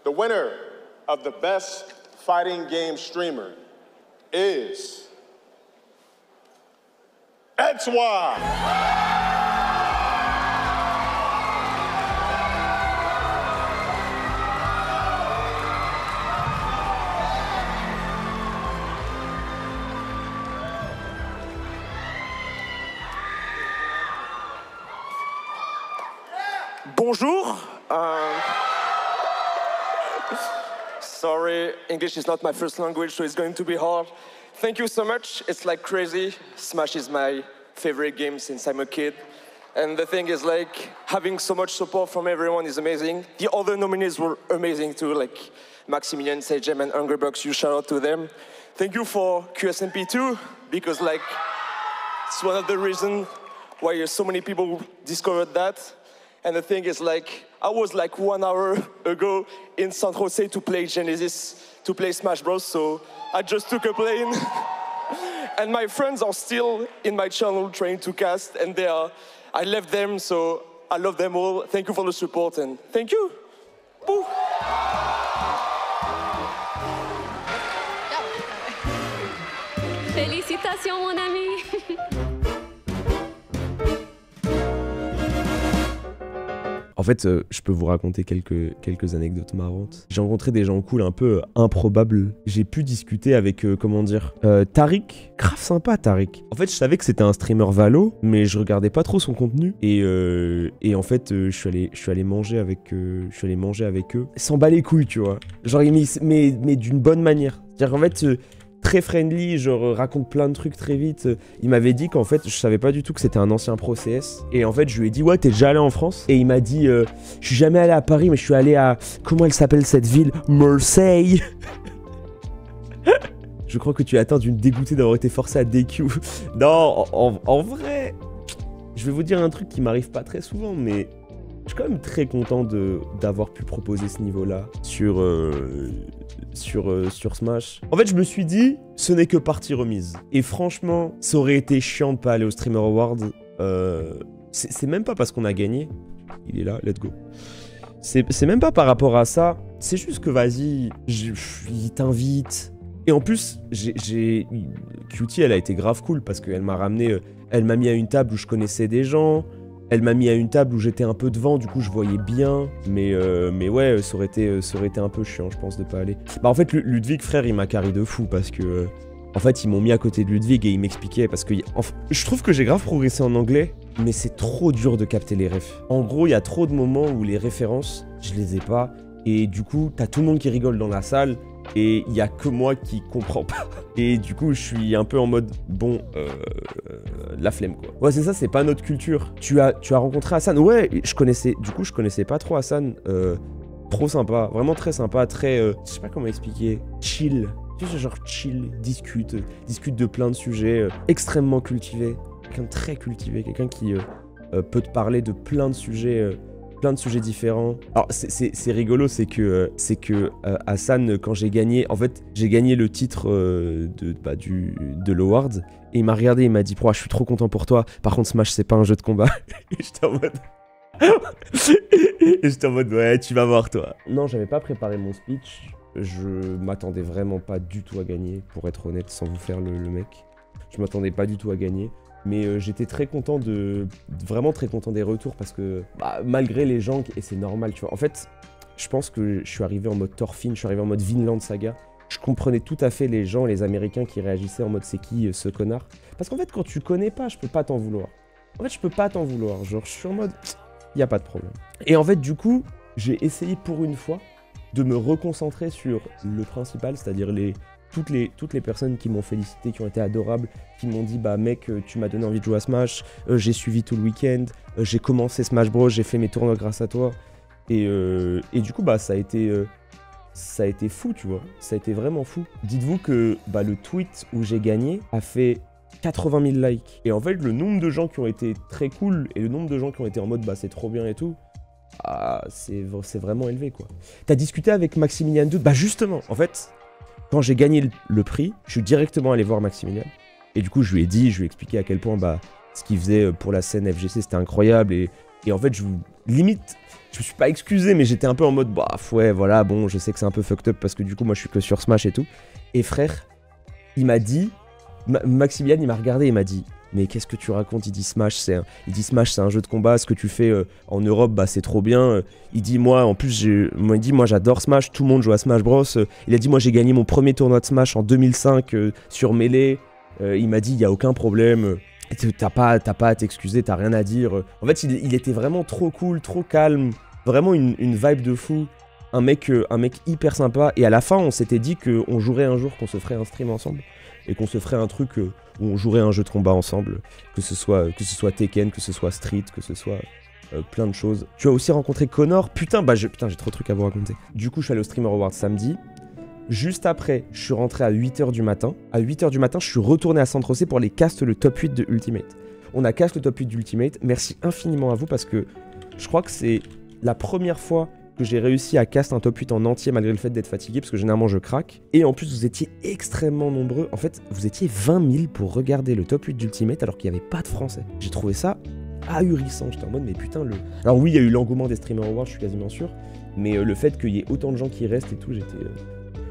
The winner of the Best Fighting Game Streamer is XY. Bonjour. Sorry, English is not my first language, so it's going to be hard. Thank you so much. It's like crazy. Smash is my favorite game since I'm a kid. And the thing is, like, having so much support from everyone is amazing. The other nominees were amazing too, like Maximilian, Sagem, and Hungrybox. You shout out to them. Thank you for QSMP too, because like, it's one of the reasons why so many people discovered that. And the thing is, like, I was like 1 hour ago in San Jose to play Genesis, to play Smash Bros. So I just took a plane. And my friends are still in my channel trying to cast, and I left them, so I love them all. Thank you for the support, and thank you. Boo. Félicitations, mon ami. En fait, je peux vous raconter quelques anecdotes marrantes. J'ai rencontré des gens cool, un peu improbables. J'ai pu discuter avec, Tariq. Grave sympa, Tariq. En fait, je savais que c'était un streamer Valo, mais je regardais pas trop son contenu. Et en fait, je suis allé manger avec eux. S'en bat les couilles, tu vois. Genre, mais d'une bonne manière. C'est-à-dire qu'en fait, très friendly, je raconte plein de trucs très vite. Il m'avait dit qu'en fait, je savais pas du tout que c'était un ancien pro CS. Et en fait, je lui ai dit, ouais, t'es déjà allé en France? Et il m'a dit, je suis jamais allé à Paris, mais je suis allé à... Comment elle s'appelle cette ville? Marseille. Je crois que tu es atteint d'une dégoûtée d'avoir été forcé à DQ. Non, en vrai, je vais vous dire un truc qui m'arrive pas très souvent, mais... Je suis quand même très content d'avoir pu proposer ce niveau-là sur Smash. En fait, je me suis dit, ce n'est que partie remise. Et franchement, ça aurait été chiant de pas aller au Streamer Award. C'est même pas parce qu'on a gagné. Il est là, let's go. C'est même pas par rapport à ça. C'est juste que vas-y, il t'invite. Et en plus, Cutie, elle a été grave cool parce qu'elle m'a ramené... Elle m'a mis à une table où je connaissais des gens. Elle m'a mis à une table où j'étais un peu devant, du coup je voyais bien, mais ouais, ça aurait été un peu chiant, je pense, de pas aller. Bah en fait, Ludwig, frère, il m'a carré de fou, parce que, en fait, ils m'ont mis à côté de Ludwig et il m'expliquait, parce que, je trouve que j'ai grave progressé en anglais, mais c'est trop dur de capter les refs. En gros, il y a trop de moments où les références, je les ai pas, et du coup, t'as tout le monde qui rigole dans la salle, et il y a que moi qui comprends pas. Et du coup, je suis un peu en mode, bon, la flemme, quoi. Ouais, c'est ça, c'est pas notre culture. Tu as rencontré Hassan? Ouais, je connaissais pas trop Hassan. Trop sympa, vraiment très sympa, très, je sais pas comment expliquer, chill. Tu sais, genre chill, discute de plein de sujets, extrêmement cultivé. Quelqu'un de très cultivé, quelqu'un qui peut te parler de plein de sujets différents. Alors c'est rigolo, c'est que Hassan, quand j'ai gagné, en fait j'ai gagné le titre de l'award, et il m'a regardé, il m'a dit, je suis trop content pour toi, par contre Smash c'est pas un jeu de combat. Et j'étais en mode ouais, tu vas voir toi. Non, j'avais pas préparé mon speech, je m'attendais vraiment pas du tout à gagner, pour être honnête, sans vous faire le mec. Je m'attendais pas du tout à gagner. Mais j'étais très content vraiment très content des retours, parce que malgré les gens, et c'est normal, tu vois. En fait, je pense que je suis arrivé en mode Thorfinn, je suis arrivé en mode Vinland Saga. Je comprenais tout à fait les gens, les Américains qui réagissaient en mode c'est qui ce connard. Parce qu'en fait, quand tu connais pas, je peux pas t'en vouloir. En fait, je peux pas t'en vouloir. Genre, je suis en mode, y a pas de problème. Et en fait, du coup, j'ai essayé pour une fois de me reconcentrer sur le principal, c'est-à-dire toutes les personnes qui m'ont félicité, qui ont été adorables, qui m'ont dit bah mec, tu m'as donné envie de jouer à Smash, j'ai suivi tout le week-end, j'ai commencé Smash Bros, j'ai fait mes tournois grâce à toi. Et du coup ça a été fou, tu vois, ça a été vraiment fou. Dites-vous que le tweet où j'ai gagné a fait 80 000 likes. Et en fait, le nombre de gens qui ont été très cool et le nombre de gens qui ont été en mode c'est trop bien et tout, c'est vraiment élevé, quoi. T'as discuté avec Maximilian Doud? Justement, en fait, quand j'ai gagné le prix, je suis directement allé voir Maximilian. Et du coup, je lui ai expliqué à quel point ce qu'il faisait pour la scène FGC, c'était incroyable. Et Et en fait, limite, je me suis pas excusé, mais j'étais un peu en mode, bah ouais, voilà, bon, je sais que c'est un peu fucked up parce que du coup, moi, je suis que sur Smash et tout. Et frère, il m'a dit, Maximilian, il m'a regardé, il m'a dit, mais qu'est-ce que tu racontes? Il dit Smash, c'est un jeu de combat, ce que tu fais en Europe, bah c'est trop bien. Il dit, moi, en plus, moi j'adore Smash, tout le monde joue à Smash Bros. Il a dit, moi, j'ai gagné mon premier tournoi de Smash en 2005 sur Melee. Il m'a dit, il y a aucun problème. T'as pas à t'excuser, t'as rien à dire. En fait, il était vraiment trop cool, trop calme. Vraiment une vibe de fou. Un mec hyper sympa. Et à la fin, on s'était dit qu'on jouerait un jour, qu'on se ferait un stream ensemble. Et qu'on se ferait un truc où on jouerait un jeu de combat ensemble. Que ce soit Tekken, que ce soit Street, que ce soit plein de choses. Tu as aussi rencontré Connor. Putain, j'ai trop de trucs à vous raconter. Du coup, je suis allé au Streamer Awards samedi. Juste après, je suis rentré à 8h du matin. À 8h du matin, je suis retourné à Saint-Rosé pour aller cast le top 8 de Ultimate. On a cast le top 8 d'Ultimate. Merci infiniment à vous parce que je crois que c'est la première fois que j'ai réussi à cast un top 8 en entier malgré le fait d'être fatigué parce que généralement je craque. Et en plus, vous étiez extrêmement nombreux. En fait, vous étiez 20 000 pour regarder le top 8 d'Ultimate alors qu'il n'y avait pas de français. J'ai trouvé ça ahurissant. J'étais en mode, mais putain, Alors oui, il y a eu l'engouement des Streamer Awards, je suis quasiment sûr. Mais le fait qu'il y ait autant de gens qui restent et tout,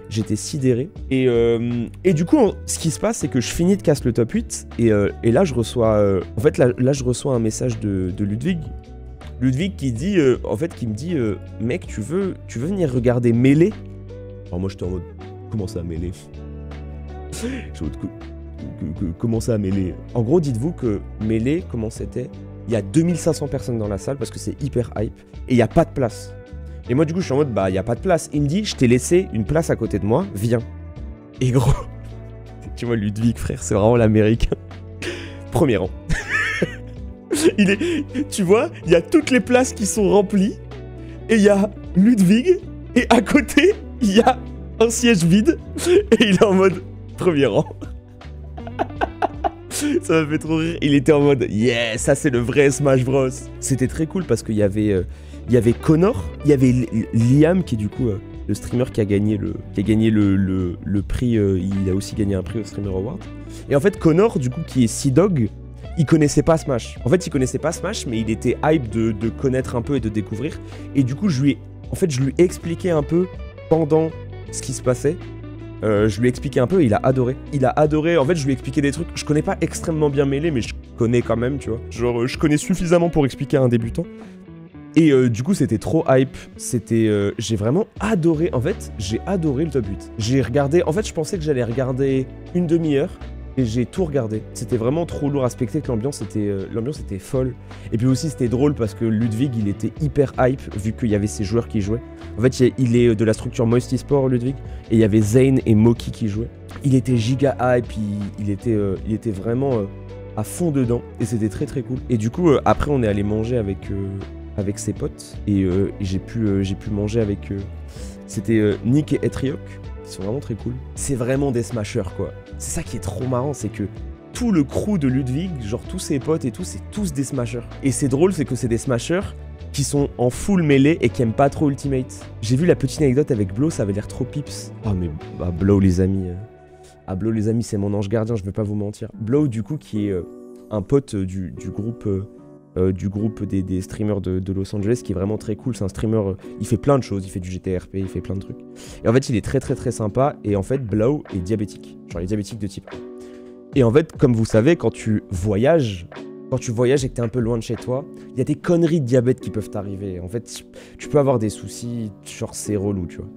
j'étais sidéré. Et du coup, ce qui se passe, c'est que je finis de cast le top 8 et là, je reçois... en fait, là, je reçois un message de Ludwig. Ludwig qui me dit mec, tu veux venir regarder Melee? Alors moi, j'étais en mode, comment ça, Melee? Comment ça, Melee? En gros, dites-vous que Melee, comment c'était? Il y a 2500 personnes dans la salle parce que c'est hyper hype et il n'y a pas de place. Et moi, du coup, je suis en mode, bah, il n'y a pas de place. Il me dit, je t'ai laissé une place à côté de moi, viens. Et gros, tu vois, Ludwig, frère, c'est vraiment l'américain. Premier rang. Tu vois, il y a toutes les places qui sont remplies. Et il y a Ludwig. Et à côté, il y a un siège vide. Et il est en mode, premier rang. Ça m'a fait trop rire. Il était en mode, yeah, ça c'est le vrai Smash Bros. C'était très cool parce qu'il y avait Connor, il y avait Liam qui est du coup le streamer qui a gagné le prix, il a aussi gagné un prix au Streamer Award. Et en fait Connor du coup qui est Sea-Dog, il connaissait pas Smash. En fait il connaissait pas Smash mais il était hype de connaître un peu et de découvrir. Et du coup je lui ai expliqué un peu pendant ce qui se passait. Je lui ai expliqué un peu et il a adoré. En fait, je lui ai expliqué des trucs. Je connais pas extrêmement bien Melee, mais je connais quand même, tu vois. Genre, je connais suffisamment pour expliquer à un débutant. Et du coup, c'était trop hype. J'ai vraiment adoré. En fait, j'ai adoré le top 8. J'ai regardé. En fait, je pensais que j'allais regarder une demi-heure. Et j'ai tout regardé. C'était vraiment trop lourd à spectacle. L'ambiance était folle. Et puis aussi, c'était drôle parce que Ludwig, il était hyper hype vu qu'il y avait ses joueurs qui jouaient. En fait, il est de la structure Moisty Sport, Ludwig. Et il y avait Zane et Moki qui jouaient. Il était giga hype. Il était vraiment à fond dedans. Et c'était très très cool. Et du coup, après, on est allé manger avec ses potes. Et j'ai pu manger avec... C'était Nick et Etriok. Qui sont vraiment très cool. C'est vraiment des smashers, quoi. C'est ça qui est trop marrant, c'est que tout le crew de Ludwig, genre tous ses potes et tout, c'est tous des smashers. Et c'est drôle, c'est que c'est des smashers qui sont en full mêlée et qui aiment pas trop Ultimate. J'ai vu la petite anecdote avec Blow, ça avait l'air trop pips. Ah mais Blow les amis. Blow les amis, c'est mon ange gardien, je vais pas vous mentir. Blow du coup qui est un pote du groupe des streamers de Los Angeles qui est vraiment très cool. C'est un streamer, il fait plein de choses, il fait du GTRP, il fait plein de trucs. Et en fait, il est très très très sympa. Et en fait, Blow est diabétique. Genre, il est diabétique de type 1. Et en fait, comme vous savez, quand tu voyages et que t'es un peu loin de chez toi, il y a des conneries de diabète qui peuvent t'arriver. En fait, tu peux avoir des soucis, genre c'est relou, tu vois.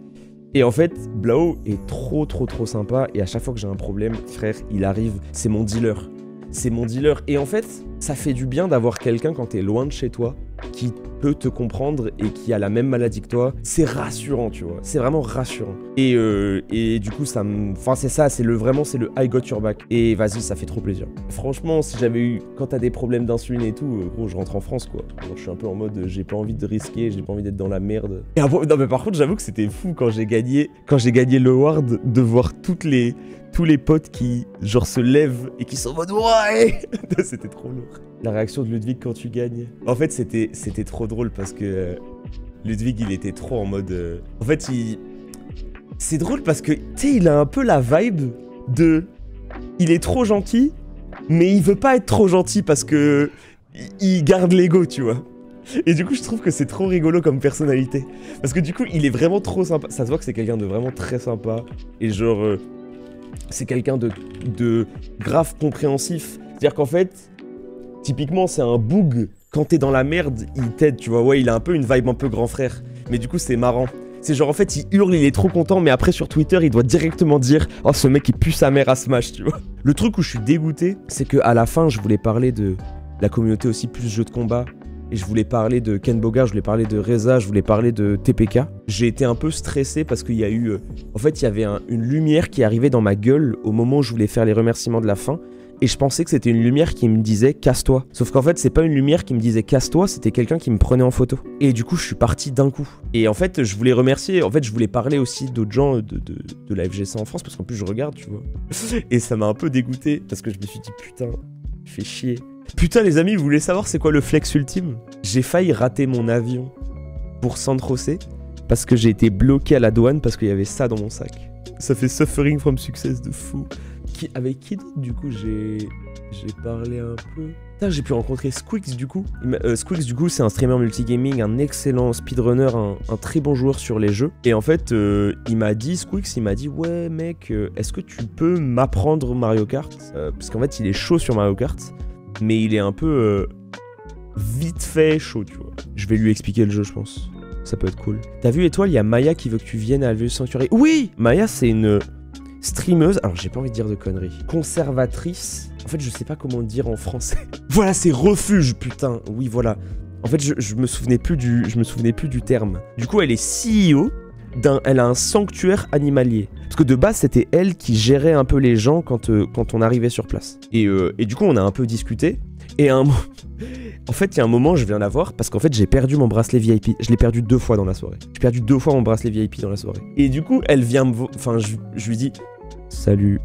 Et en fait, Blow est trop trop trop sympa. Et à chaque fois que j'ai un problème, frère, il arrive, c'est mon dealer. C'est mon dealer. Et en fait, ça fait du bien d'avoir quelqu'un quand t'es loin de chez toi qui peut te comprendre et qui a la même maladie que toi. C'est rassurant, tu vois. C'est vraiment rassurant. Et du coup, c'est ça, c'est le I got your back. Et vas-y, ça fait trop plaisir. Franchement, si j'avais eu... Quand t'as des problèmes d'insuline et tout, gros, je rentre en France, quoi. Alors, je suis un peu en mode, j'ai pas envie de risquer, j'ai pas envie d'être dans la merde. Et non, mais par contre, j'avoue que c'était fou quand j'ai gagné le award de voir tous les potes qui, genre, se lèvent et qui sont en mode ouais. C'était trop lourd. La réaction de Ludwig quand tu gagnes. En fait, c'était trop drôle parce que Ludwig, il était trop en mode... En fait, c'est drôle parce que, tu sais, il a un peu la vibe de... Il est trop gentil, mais il veut pas être trop gentil parce que... Il garde l'ego, tu vois. Et du coup, je trouve que c'est trop rigolo comme personnalité. Parce que du coup, il est vraiment trop sympa. Ça se voit que c'est quelqu'un de vraiment très sympa. Et genre, c'est quelqu'un de grave compréhensif. C'est-à-dire qu'en fait, typiquement, c'est un boug. Quand t'es dans la merde, il t'aide, tu vois. Ouais, il a un peu une vibe un peu grand frère. Mais du coup, c'est marrant. C'est genre, en fait, il hurle, il est trop content, mais après, sur Twitter, il doit directement dire « Oh, ce mec, il pue sa mère à Smash », tu vois. Le truc où je suis dégoûté, c'est qu'à la fin, je voulais parler de la communauté aussi plus jeux de combat. Et je voulais parler de Ken Bogard, je voulais parler de Reza, je voulais parler de TPK. J'ai été un peu stressé parce qu'il y a eu... en fait, il y avait une lumière qui arrivait dans ma gueule au moment où je voulais faire les remerciements de la fin. Et je pensais que c'était une lumière qui me disait « casse-toi ». Sauf qu'en fait, c'est pas une lumière qui me disait « casse-toi », c'était quelqu'un qui me prenait en photo. Et du coup, je suis parti d'un coup. Et en fait, je voulais remercier... En fait, je voulais parler aussi d'autres gens de la FGC en France, parce qu'en plus, je regarde, tu vois. Et ça m'a un peu dégoûté, parce que je me suis dit « putain, fait chier ». Putain, les amis, vous voulez savoir c'est quoi le flex ultime? J'ai failli rater mon avion pour San José, parce que j'ai été bloqué à la douane, parce qu'il y avait ça dans mon sac. Ça fait suffering from success de fou. Avec qui d'autre, du coup, j'ai parlé un peu. Putain, j'ai pu rencontrer Squeaks, du coup. Squeaks, du coup, c'est un streamer multigaming, un excellent speedrunner, un très bon joueur sur les jeux. Et en fait, il m'a dit, Squeaks, il m'a dit, ouais, mec, est-ce que tu peux m'apprendre Mario Kart? Parce qu'en fait, il est chaud sur Mario Kart, mais il est un peu vite fait chaud, tu vois. Je vais lui expliquer le jeu, je pense. Ça peut être cool. T'as vu, Étoile, il y a Maya qui veut que tu viennes à Alveus Sanctuary. Oui! Maya, c'est une streameuse, alors j'ai pas envie de dire de conneries, conservatrice, en fait je sais pas comment dire en français. Voilà, c'est refuge, putain, oui voilà. En fait je me souvenais plus du terme. Du coup elle est CEO elle a un sanctuaire animalier. Parce que de base c'était elle qui gérait un peu les gens quand on arrivait sur place. Et du coup on a un peu discuté, et en fait il y a un moment je viens la voir parce qu'en fait j'ai perdu mon bracelet VIP. Je l'ai perdu 2 fois dans la soirée. J'ai perdu 2 fois mon bracelet VIP dans la soirée. Et du coup elle vient enfin je lui dis salut,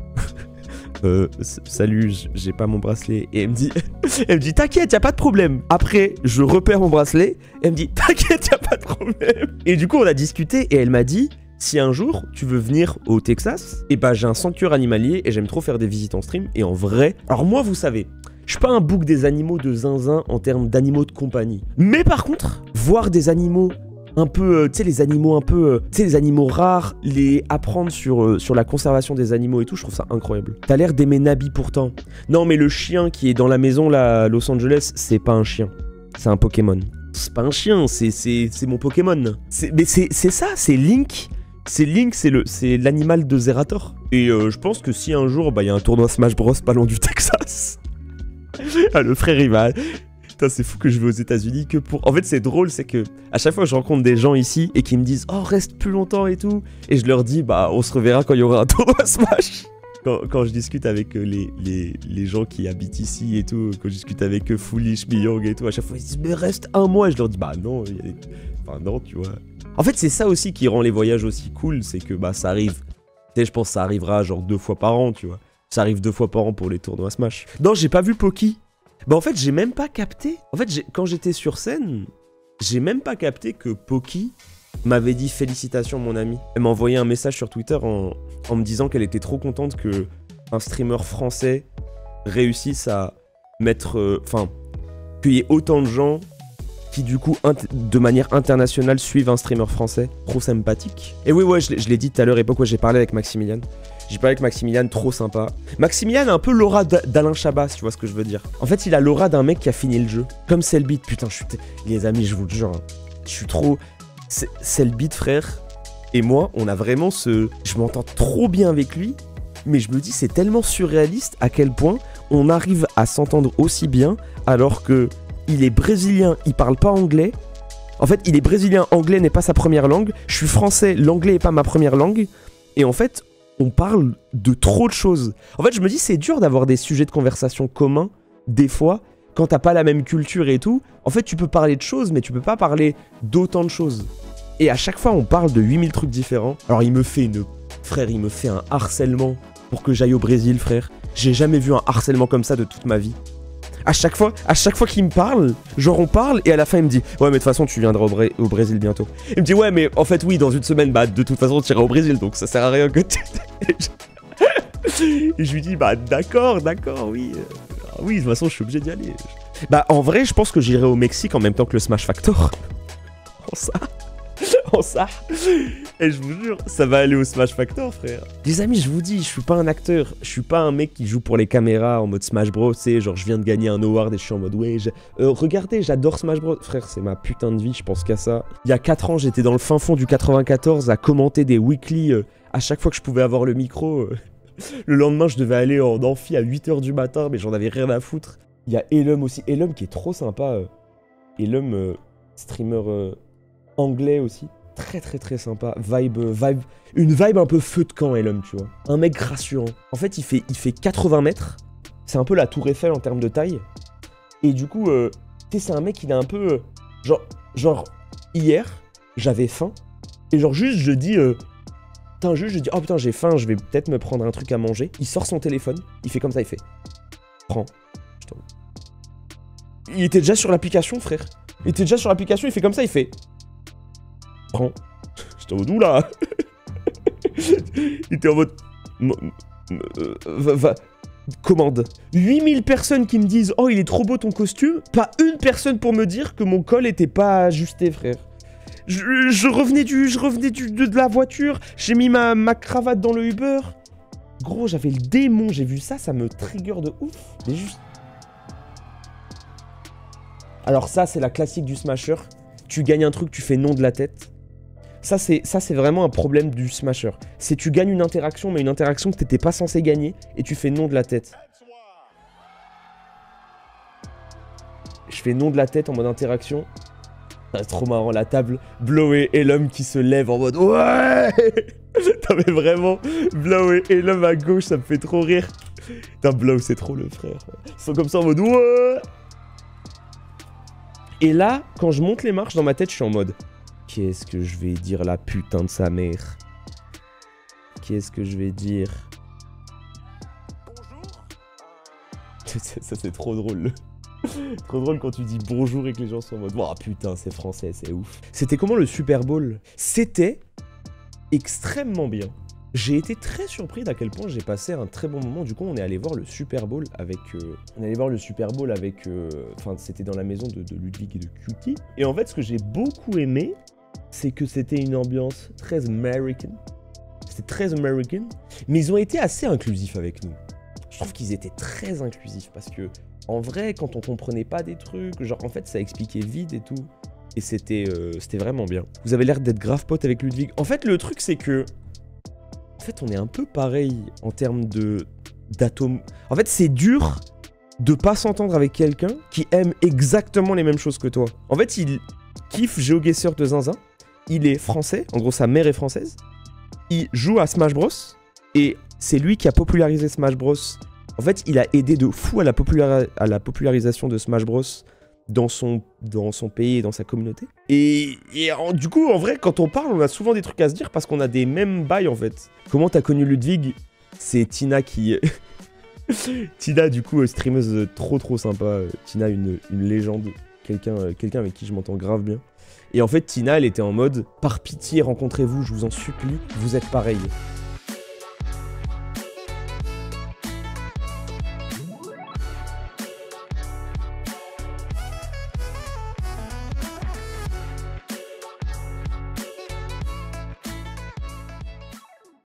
salut, j'ai pas mon bracelet. Et elle me dit t'inquiète, y'a pas de problème. Après, je repère mon bracelet. Elle me dit t'inquiète, y'a pas de problème. Et du coup, on a discuté et elle m'a dit si un jour tu veux venir au Texas, et bah j'ai un sanctuaire animalier et j'aime trop faire des visites en stream. Et en vrai, alors moi, vous savez, je suis pas un bouc des animaux de zinzin en termes d'animaux de compagnie. Mais par contre, voir des animaux un peu, tu sais, les animaux un peu, tu sais, les animaux rares, les apprendre sur la conservation des animaux et tout, je trouve ça incroyable. T'as l'air d'aimer Nabi pourtant. Non, mais le chien qui est dans la maison là, à Los Angeles, c'est pas un chien, c'est un Pokémon. C'est pas un chien, c'est mon Pokémon. Mais c'est ça, c'est Link. C'est Link, c'est l'animal de Zerator. Et je pense que si un jour, bah, y a un tournoi Smash Bros pas loin du Texas. Ah, le frère, il va... Putain, c'est fou que je vais aux États-Unis que pour... En fait, c'est drôle, c'est que à chaque fois, je rencontre des gens ici et qui me disent « Oh, reste plus longtemps et tout ». Et je leur dis « Bah, on se reverra quand il y aura un tournoi Smash ». Quand je discute avec les gens qui habitent ici et tout, quand je discute avec Foolish, Miyong et tout, à chaque fois, ils disent « Mais reste un mois ». Et je leur dis « Bah non, enfin non, tu vois ». En fait, c'est ça aussi qui rend les voyages aussi cool, c'est que bah ça arrive. Tu sais, je pense que ça arrivera genre 2 fois par an, tu vois. Ça arrive 2 fois par an pour les tournois Smash. Non, j'ai pas vu Poki. Bah en fait, j'ai même pas capté. En fait, quand j'étais sur scène, j'ai même pas capté que Poki m'avait dit félicitations mon ami. Elle m'a envoyé un message sur Twitter en me disant qu'elle était trop contente que un streamer français réussisse à mettre... Enfin, qu'il y ait autant de gens qui du coup, de manière internationale, suivent un streamer français. Trop sympathique. Et oui, ouais, je l'ai dit tout à l'heure, époque où j'ai parlé avec Maximilian. J'ai parlé avec Maximilian, trop sympa. Maximilian a un peu l'aura d'Alain Chabat, si tu vois ce que je veux dire. En fait, il a l'aura d'un mec qui a fini le jeu. Comme Cellbit, putain, les amis, je vous le jure, hein, je suis trop... Cellbit, frère, et moi, on a vraiment ce... Je m'entends trop bien avec lui, mais je me dis, c'est tellement surréaliste à quel point on arrive à s'entendre aussi bien, alors que il est brésilien, il parle pas anglais. En fait, il est brésilien, anglais n'est pas sa première langue. Je suis français, l'anglais est pas ma première langue. Et en fait... on parle de trop de choses. En fait, je me dis, c'est dur d'avoir des sujets de conversation communs, des fois, quand t'as pas la même culture et tout. En fait, tu peux parler de choses, mais tu peux pas parler d'autant de choses. Et à chaque fois, on parle de 8000 trucs différents. Alors, il me fait un harcèlement pour que j'aille au Brésil, frère. J'ai jamais vu un harcèlement comme ça de toute ma vie. À chaque fois qu'il me parle, genre on parle et à la fin il me dit ouais mais de toute façon tu viendras au Brésil bientôt. Il me dit ouais mais en fait oui dans une semaine bah de toute façon tu iras au Brésil donc ça sert à rien que tu... Et je lui dis bah d'accord oui. Oui de toute façon je suis obligé d'y aller. Bah en vrai, je pense que j'irai au Mexique en même temps que le Smash Factor. en ça. Et je vous jure, ça va aller au Smash Factor, frère. Les amis, je vous dis, je suis pas un acteur. Je suis pas un mec qui joue pour les caméras en mode Smash Bros. Tu sais, genre je viens de gagner un award et je suis en mode ouais. Regardez, j'adore Smash Bros. Frère, c'est ma putain de vie, je pense qu'à ça. Il y a 4 ans, j'étais dans le fin fond du 94 à commenter des weekly à chaque fois que je pouvais avoir le micro. Le lendemain, je devais aller en amphi à 8h du matin, mais j'en avais rien à foutre. Il y a Elum aussi. Elum qui est trop sympa. Elum, streamer anglais aussi. Très très très sympa. Une vibe un peu feu de camp, Elum, tu vois. Un mec rassurant. En fait, il fait 80 mètres. C'est un peu la Tour Eiffel en termes de taille. Et du coup, tu sais, c'est un mec, il est un peu... genre, hier, j'avais faim. Et genre, juste, je dis... oh putain, j'ai faim, je vais peut-être me prendre un truc à manger. Il sort son téléphone, il fait comme ça, il fait... Prends. Il était déjà sur l'application, frère. Il fait comme ça, il fait... Prends. J'étais en mode, oula. Il était en mode... Commande. 8000 personnes qui me disent, oh, il est trop beau ton costume. Pas une personne pour me dire que mon col était pas ajusté, frère. Je revenais de la voiture, j'ai mis ma cravate dans le Uber. Gros, j'avais le démon, j'ai vu ça, ça me trigger de ouf. Mais juste... Alors ça, c'est la classique du Smasher. Tu gagnes un truc, tu fais non de la tête. Ça, c'est vraiment un problème du Smasher. C'est tu gagnes une interaction, mais une interaction que t'étais pas censé gagner, et tu fais non de la tête. Je fais non de la tête en mode interaction. C'est trop marrant, la table, Blowé et l'homme qui se lève en mode ouais. Non mais vraiment, Blowé et l'homme à gauche, ça me fait trop rire. Putain, Blow, c'est trop le frère. Ils sont comme ça en mode ouais. Et là, quand je monte les marches dans ma tête, je suis en mode qu'est-ce que je vais dire la putain de sa mère? Qu'est-ce que je vais dire? Bonjour. Ça c'est trop drôle. Trop drôle quand tu dis bonjour et que les gens sont en mode oh putain c'est français, c'est ouf. C'était comment le Super Bowl? C'était extrêmement bien. J'ai été très surpris d'à quel point j'ai passé un très bon moment. Du coup on est allé voir le Super Bowl avec... Enfin c'était dans la maison de Ludwig et de Cutie. Et en fait ce que j'ai beaucoup aimé, c'est que c'était une ambiance très American. C'était très American. Mais ils ont été assez inclusifs avec nous. Je trouve qu'ils étaient très inclusifs parce que en vrai, quand on comprenait pas des trucs, genre en fait ça expliquait vite et tout. Et c'était vraiment bien. Vous avez l'air d'être grave pote avec Ludwig. En fait, le truc c'est que... En fait, on est un peu pareil en termes d'atomes. En fait, c'est dur de pas s'entendre avec quelqu'un qui aime exactement les mêmes choses que toi. En fait, il kiffe GeoGuessr de zinzin. Il est français. En gros, sa mère est française. Il joue à Smash Bros. Et c'est lui qui a popularisé Smash Bros. En fait, il a aidé de fou à la popularisation de Smash Bros dans son pays et dans sa communauté. Et du coup, en vrai, quand on parle, on a souvent des trucs à se dire parce qu'on a des mêmes bails, en fait. Comment t'as connu Ludwig? C'est Tina qui... Tina, du coup, streameuse trop sympa. Tina, une légende. Quelqu'un avec qui je m'entends grave bien. Et en fait, Tina, elle était en mode, par pitié, rencontrez-vous, je vous en supplie, vous êtes pareils.